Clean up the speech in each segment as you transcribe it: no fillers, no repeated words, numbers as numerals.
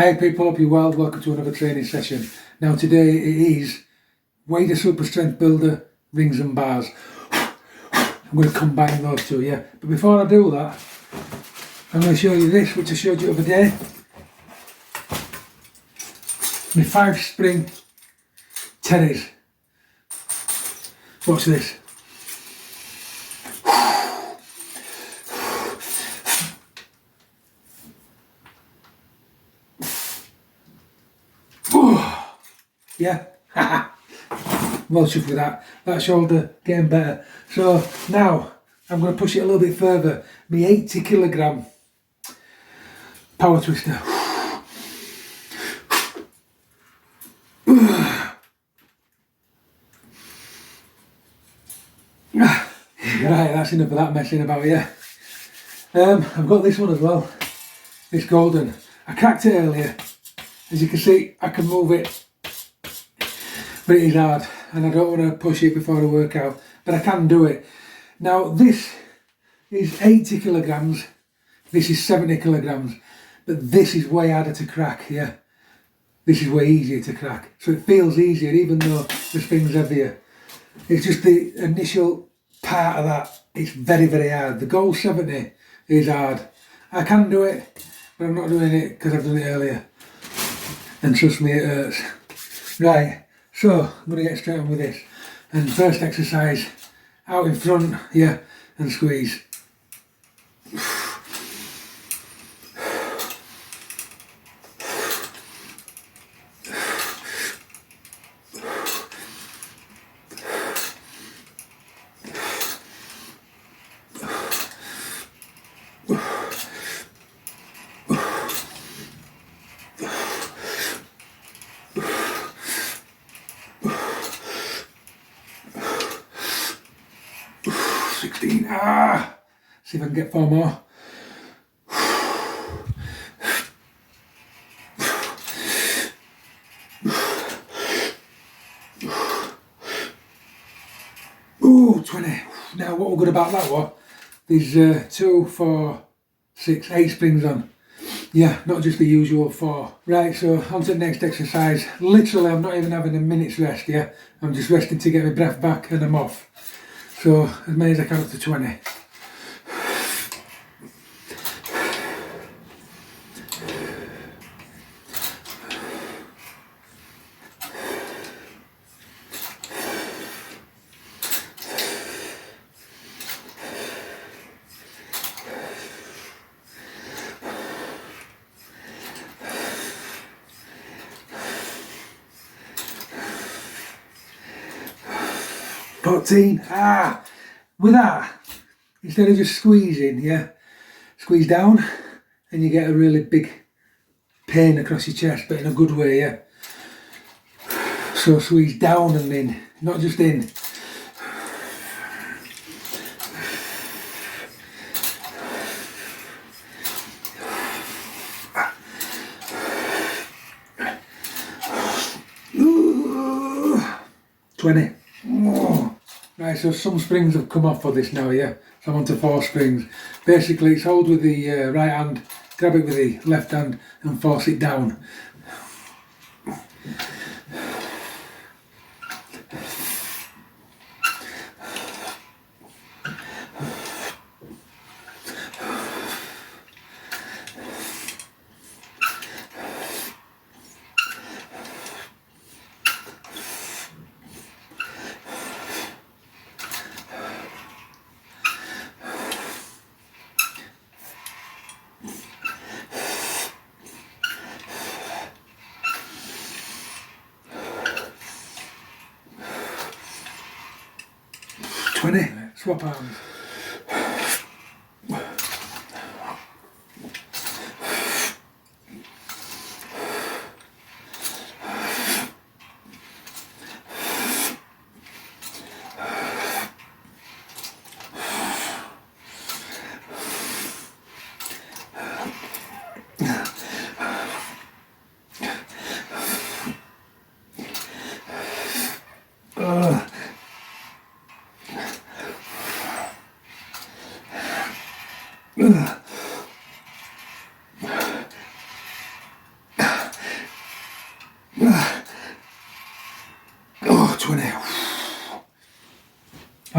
Hi people, hope you're well. Welcome to another training session. Now today it is weider super strength builder, rings and bars. I'm going to combine those two, yeah. But before I do that, I'm going to show you this, which I showed you the other day. My 5 spring tennies. Watch this. Yeah, well chuffed with that. That shoulder getting better. So now I'm going to push it a little bit further. My 80 kilogram power twister. Right, that's enough of that messing about, yeah. I've got this one as well. This golden. I cracked it earlier. As you can see, I can move it, but it is hard and I don't want to push it before the workout, but I can do it. Now this is 80 kilograms, this is 70 kilograms, but this is way harder to crack, yeah. This is way easier to crack, so it feels easier even though the thing's heavier. It's just the initial part of that, it's very, very hard. The goal 70 is hard. I can do it, but I'm not doing it because I've done it earlier. And trust me, it hurts. Right, so I'm going to get straight on with this. And first exercise, out in front, yeah, and squeeze. See if I can get 4 more. Ooh, 20. Now what we're good about that one, there's 2, 4, 6, 8 springs on. Yeah, not just the usual 4. Right, so on to the next exercise. Literally, I'm not even having a minute's rest, yeah? I'm just resting to get my breath back and I'm off. So, as many as I can up to 20. With that, instead of just squeezing, yeah, squeeze down and you get a really big pain across your chest, but in a good way, yeah. So squeeze down and in, not just in. Ooh, 20. Oh. Right, so some springs have come off for this now, yeah. So I'm on to 4 springs. Basically, it's hold with the right hand, grab it with the left hand and force it down. Swap arms.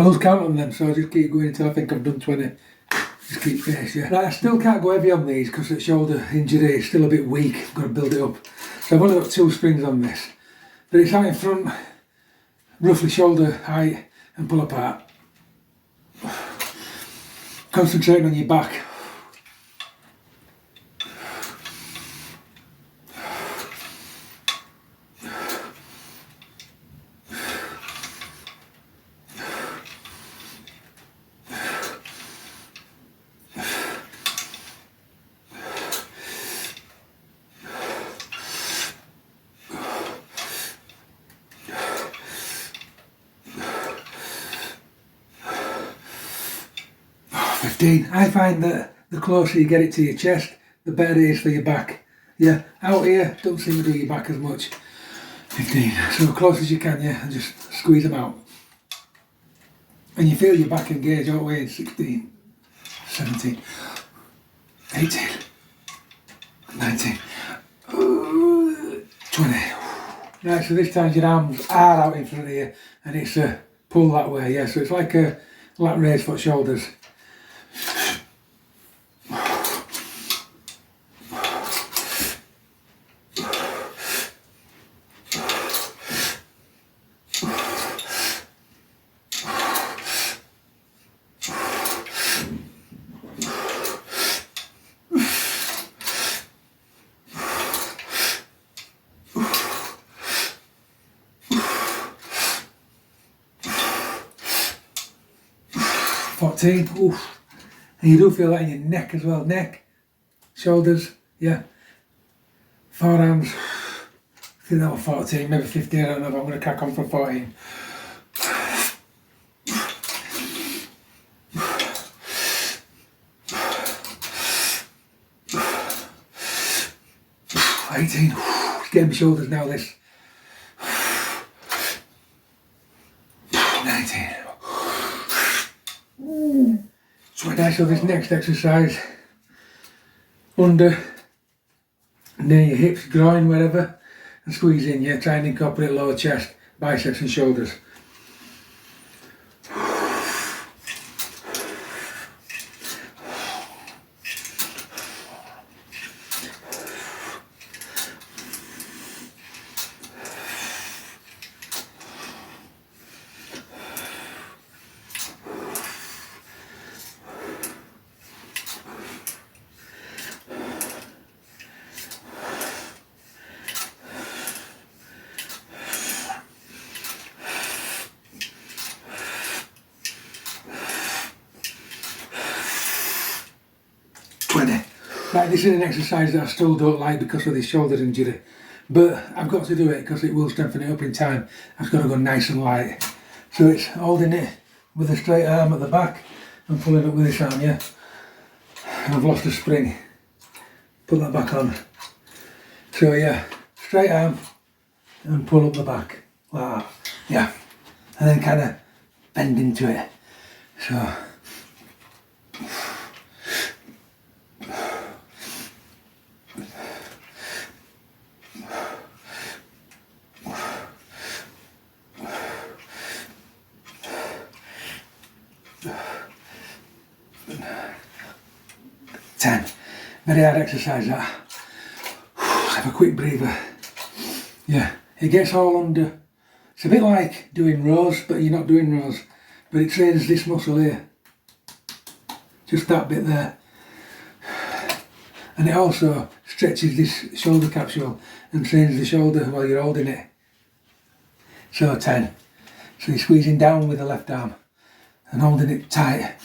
lose count on them, so I just keep going until I think I've done 20. Just keep pace, yeah. Right, I still can't go heavy on these because the shoulder injury is still a bit weak. I've got to build it up. So I've only got 2 springs on this. But it's out in front, roughly shoulder height, and pull apart. Concentrating on your back. I find that the closer you get it to your chest, the better it is for your back. Yeah, out here, don't seem to do your back as much. 15, so as close as you can, yeah, and just squeeze them out. And you feel your back engage all the way in 16, 17, 18, 19, 20. Right, so this time your arms are out in front of you and it's a pull that way, yeah, so it's like a lat raise for shoulders. 14, oof. And you do feel that in your neck as well, neck, shoulders, yeah, forearms. I think that was 14, maybe 15, I don't know, but I'm going to crack on for 14. 18, it's getting my shoulders now, this. 19. Right, so this next exercise, under, near your hips, groin, wherever, and squeeze in, yeah, try and incorporate lower chest, biceps and shoulders. Right, this is an exercise that I still don't like because of this shoulder injury, but I've got to do it because it will strengthen it up in time. I've got to go nice and light. So it's holding it with a straight arm at the back and pulling up with this arm, yeah. And I've lost a spring. Put that back on. So yeah, straight arm and pull up the back, like that, yeah. And then kind of bend into it. So. 10. Very hard exercise that. Have a quick breather. Yeah, it gets all under. It's a bit like doing rows, but you're not doing rows. But it trains this muscle here. Just that bit there. And it also stretches this shoulder capsule and trains the shoulder while you're holding it. So 10. So you're squeezing down with the left arm and holding it tight.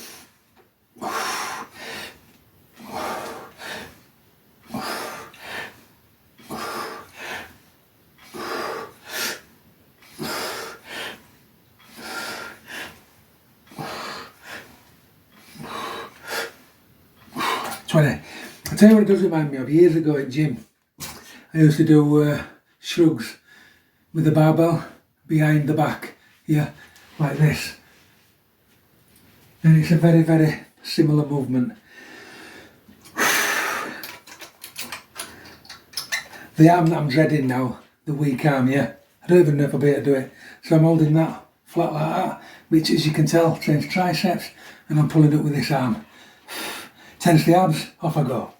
20. I'll tell you what it does remind me of. Years ago at gym, I used to do shrugs with the barbell behind the back, yeah, like this. And it's a very, very similar movement. The arm that I'm dreading now, the weak arm, yeah, I don't even know if I'll be able to do it. So I'm holding that flat like that, which as you can tell trains triceps, and I'm pulling up with this arm. Tense the abs, off I go.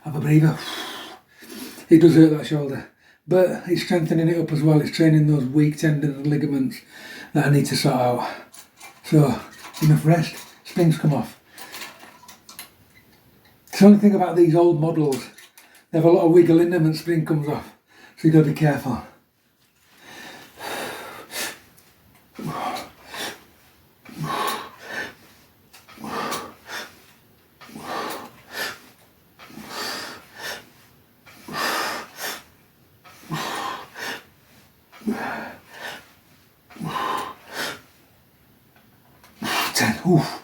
Have a breather. It does hurt that shoulder, but it's strengthening it up as well. It's training those weak tendons and ligaments that I need to sort out. So, enough rest, springs come off. The only thing about these old models, they have a lot of wiggle in them and spring comes off, so you've got to be careful. 10. Oof.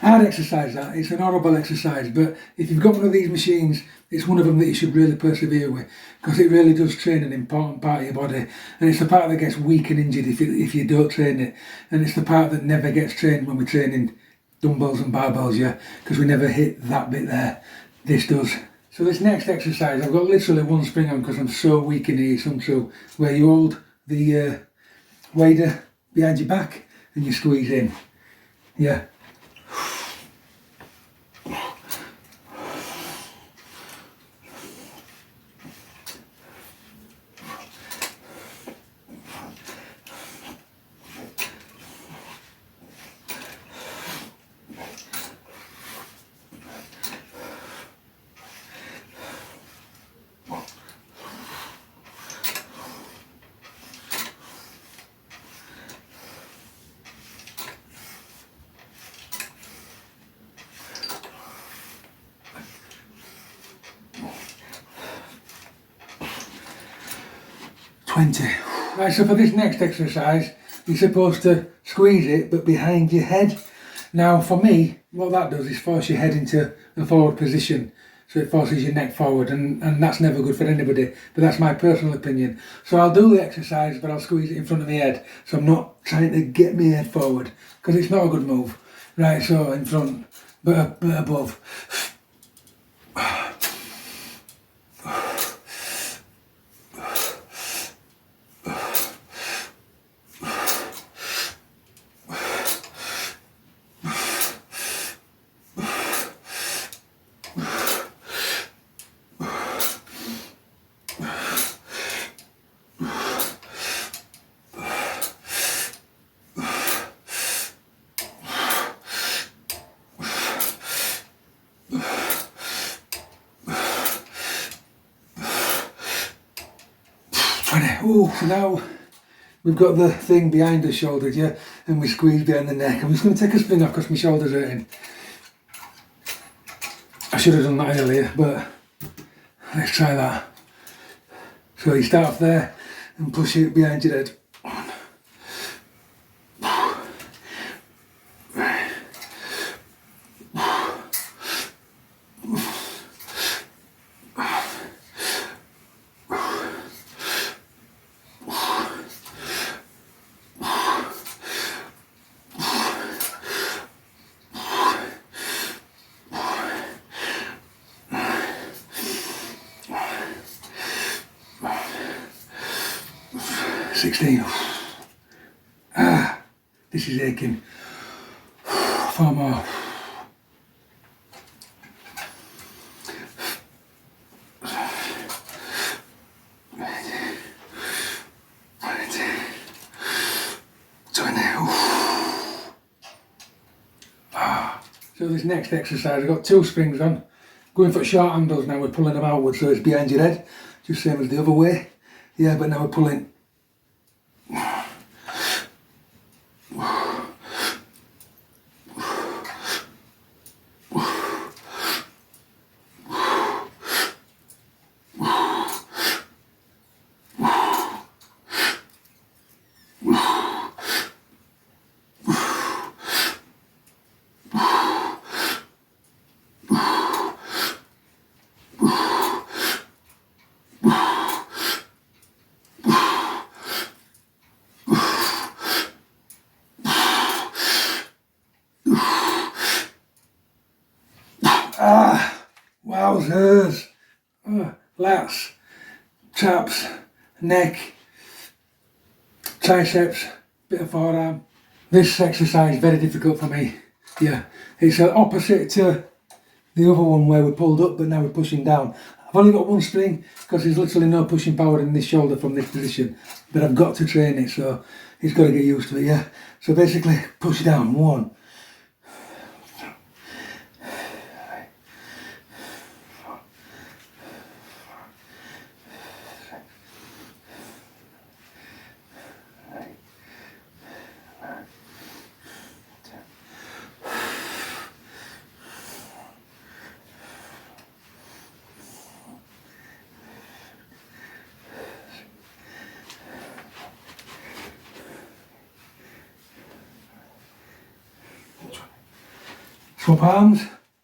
Hard exercise that, it's an horrible exercise, but if you've got one of these machines, it's one of them that you should really persevere with, because it really does train an important part of your body, and it's the part that gets weak and injured if you don't train it, and it's the part that never gets trained when we're training dumbbells and barbells, yeah, because we never hit that bit there. This does. So this next exercise, I've got literally one spring on because I'm so weak in the untrue, where you hold the weider behind your back and you squeeze in, yeah. Right, so for this next exercise, you're supposed to squeeze it, but behind your head. Now, for me, what that does is force your head into a forward position. So it forces your neck forward, and that's never good for anybody, but that's my personal opinion. So I'll do the exercise, but I'll squeeze it in front of my head. So I'm not trying to get my head forward, because it's not a good move. Right, so in front, but above. 20. Oh, so now we've got the thing behind the shoulders, yeah, and we squeeze behind the neck. I'm just going to take a spring off because my shoulder's hurting. I should have done that earlier, but let's try that. So you start off there and push it behind your head. 16. This is aching. 4 more. So this next exercise, I've got 2 springs on. Going for short handles now, we're pulling them outwards so it's behind your head. Just same as the other way. Yeah, but now we're pulling. hers, lats, traps, neck, triceps, bit of forearm. This exercise is very difficult for me. Yeah, it's opposite to the other one where we pulled up, but now we're pushing down. I've only got one spring because there's literally no pushing power in this shoulder from this position, but I've got to train it, so he's got to get used to it. Yeah, so basically push down, 1, swap arms,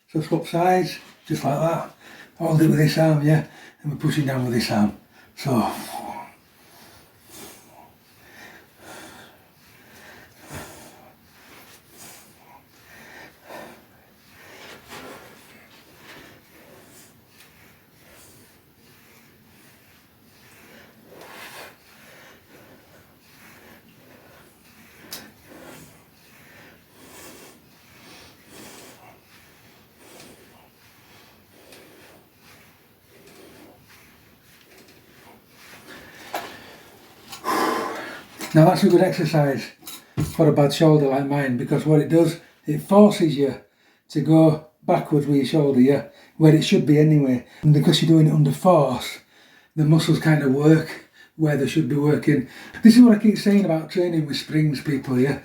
so swap sides, just like that. Hold it with this arm, yeah, and we're pushing down with this arm. So, now that's a good exercise for a bad shoulder like mine, because what it does, it forces you to go backwards with your shoulder, yeah, where it should be anyway. And because you're doing it under force, the muscles kind of work where they should be working. This is what I keep saying about training with springs, people, yeah.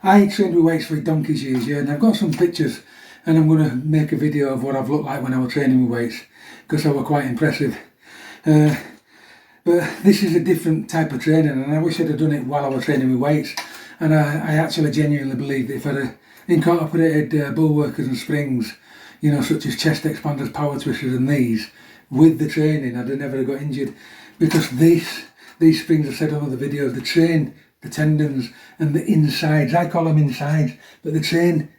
I trained with weights for donkey's years, yeah, and I've got some pictures, and I'm going to make a video of what I've looked like when I was training with weights, because they were quite impressive. But this is a different type of training, and I wish I'd have done it while I was training with weights. And I actually genuinely believe that if I'd incorporated bull workers and springs, you know, such as chest expanders, power twisters and these, with the training, I'd have never got injured. Because these springs, I said on other videos, they train the tendons and the insides. I call them insides, but they train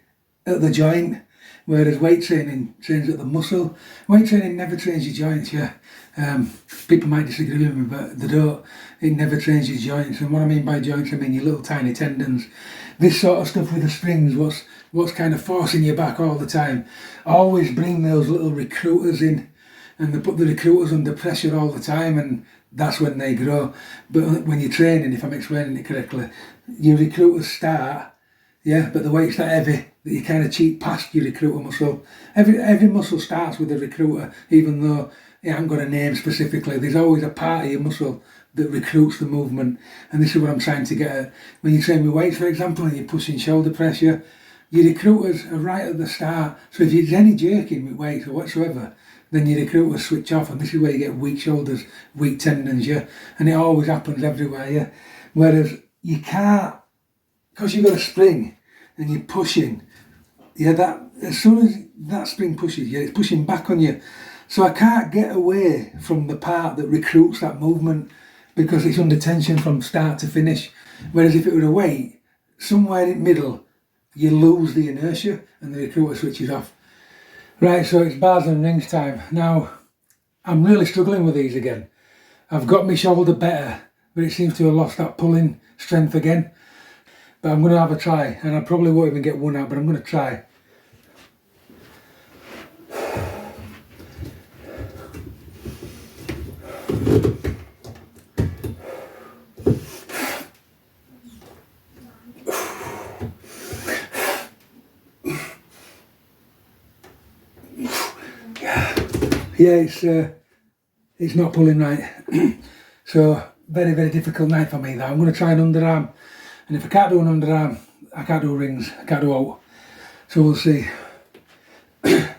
at the joint. Whereas weight training trains at the muscle. Weight training never trains your joints, yeah. People might disagree with me, but they don't. It never trains your joints. And what I mean by joints, I mean your little tiny tendons. This sort of stuff with the springs, what's kind of forcing you back all the time. Always bring those little recruiters in, and they put the recruiters under pressure all the time, and that's when they grow. But when you're training, if I'm explaining it correctly, your recruiters start, yeah, but the weight's that heavy that you kind of cheat past your recruiter muscle. Every muscle starts with a recruiter, even though it hasn't got a name specifically. There's always a part of your muscle that recruits the movement, and this is what I'm trying to get at. When you train with weights, for example, and you're pushing shoulder pressure, your recruiters are right at the start. So if there's any jerking with weights or whatsoever, then your recruiters switch off, and this is where you get weak shoulders, weak tendons, yeah. And it always happens everywhere, yeah. Whereas you can't, because you've got a spring and you're pushing, yeah, that as soon as that spring pushes you, it's pushing back on you. So I can't get away from the part that recruits that movement because it's under tension from start to finish. Whereas if it were a weight, somewhere in the middle, you lose the inertia and the recruiter switches off. Right, so it's bars and rings time. Now, I'm really struggling with these again. I've got my shoulder better, but it seems to have lost that pulling strength again. But I'm going to have a try, and I probably won't even get one out, but I'm going to try. Yeah, it's not pulling right. So very, very difficult night for me now. I'm going to try an underarm, and if I can't do an underarm, I can't do rings, I can't do out. So we'll see. God.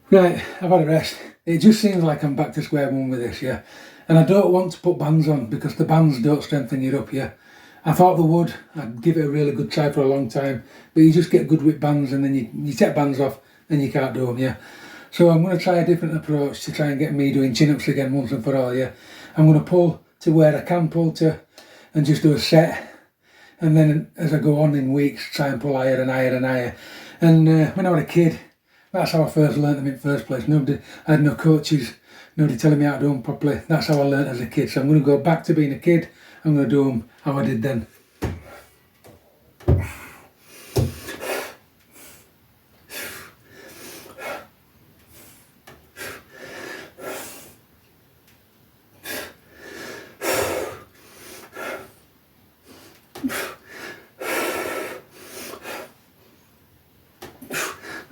Right, I've had a rest. It just seems like I'm back to square one with this, yeah. And I don't want to put bands on because the bands don't strengthen you up, yeah. I thought they would. I'd give it a really good try for a long time, but you just get good with bands, and then you take bands off and you can't do them, yeah. So I'm going to try a different approach to try and get me doing chin-ups again once and for all, yeah. I'm going to pull to where I can pull to and just do a set. And then as I go on in weeks, try and pull higher and higher and higher. And when I was a kid, that's how I first learnt them in the first place. I had no coaches, nobody telling me how to do them properly. That's how I learnt as a kid. So I'm going to go back to being a kid. I'm going to do them how I did then.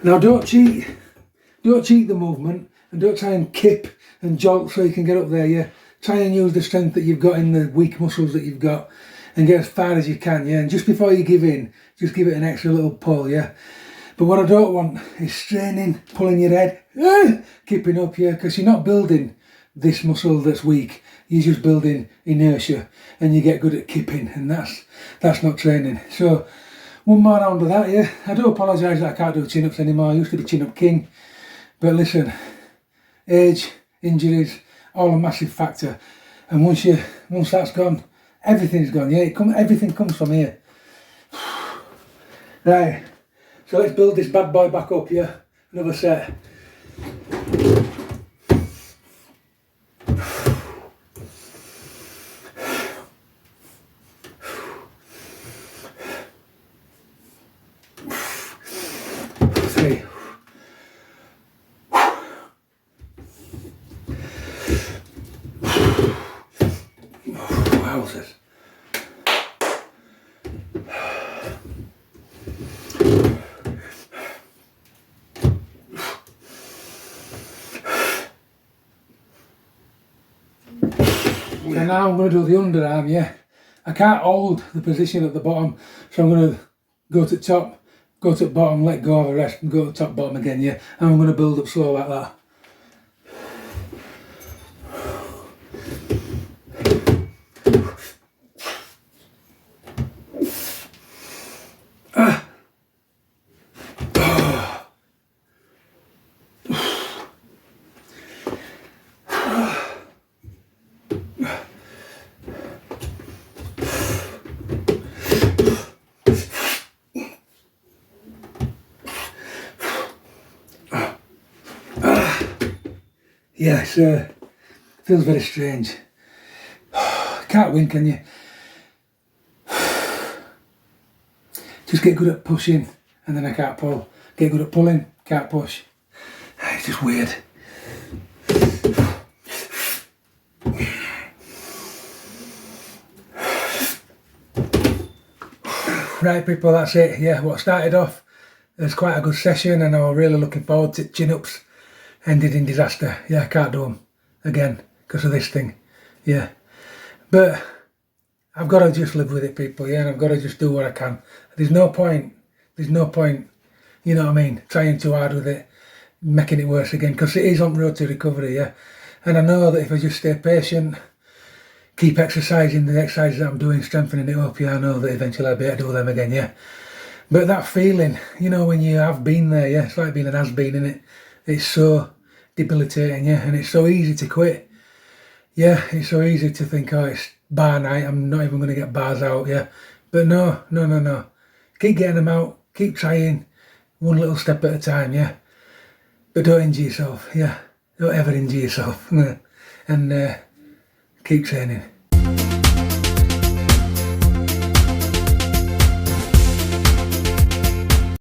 Now don't cheat the movement, and don't try and kip and jolt so you can get up there, yeah. Try and use the strength that you've got in the weak muscles that you've got and get as far as you can, yeah. And just before you give in, just give it an extra little pull, yeah. But what I don't want is straining, pulling your head, kipping up, yeah, because you're not building this muscle that's weak. You're just building inertia and you get good at kipping, and that's not training. So one more round of that, yeah. I do apologise that I can't do chin-ups anymore. I used to be chin-up king. But listen, age, injuries, all a massive factor. And once that's gone, everything's gone, yeah. Everything comes from here. Right, so let's build this bad boy back up, yeah. Another set. Wowzers. So now I'm going to do the underarm, yeah. I can't hold the position at the bottom, so I'm going to go to the top, go to the bottom, let go of the rest and go to the top, bottom again, yeah. And I'm going to build up slow like that. Yes, feels very strange. Can't win, can you? Just get good at pushing and then I can't pull. Get good at pulling, can't push. It's just weird. Right people, that's it. Yeah, what started off as quite a good session and I was really looking forward to chin-ups. Ended in disaster. Yeah, I can't do them again because of this thing. Yeah, but I've got to just live with it, people. Yeah, and I've got to just do what I can. There's no point, you know what I mean, trying too hard with it, making it worse again, because it is on the road to recovery, yeah. And I know that if I just stay patient, keep exercising the exercises that I'm doing, strengthening it up, yeah, I know that eventually I'll be able to do them again, yeah. But that feeling, you know, when you have been there, yeah, it's like being an has-been, innit? It's so debilitating, yeah, and it's so easy to quit. Yeah, it's so easy to think, oh, it's bar night, I'm not even going to get bars out, yeah. But no. Keep getting them out, keep trying, one little step at a time, yeah. But don't injure yourself, yeah. Don't ever injure yourself. And keep training.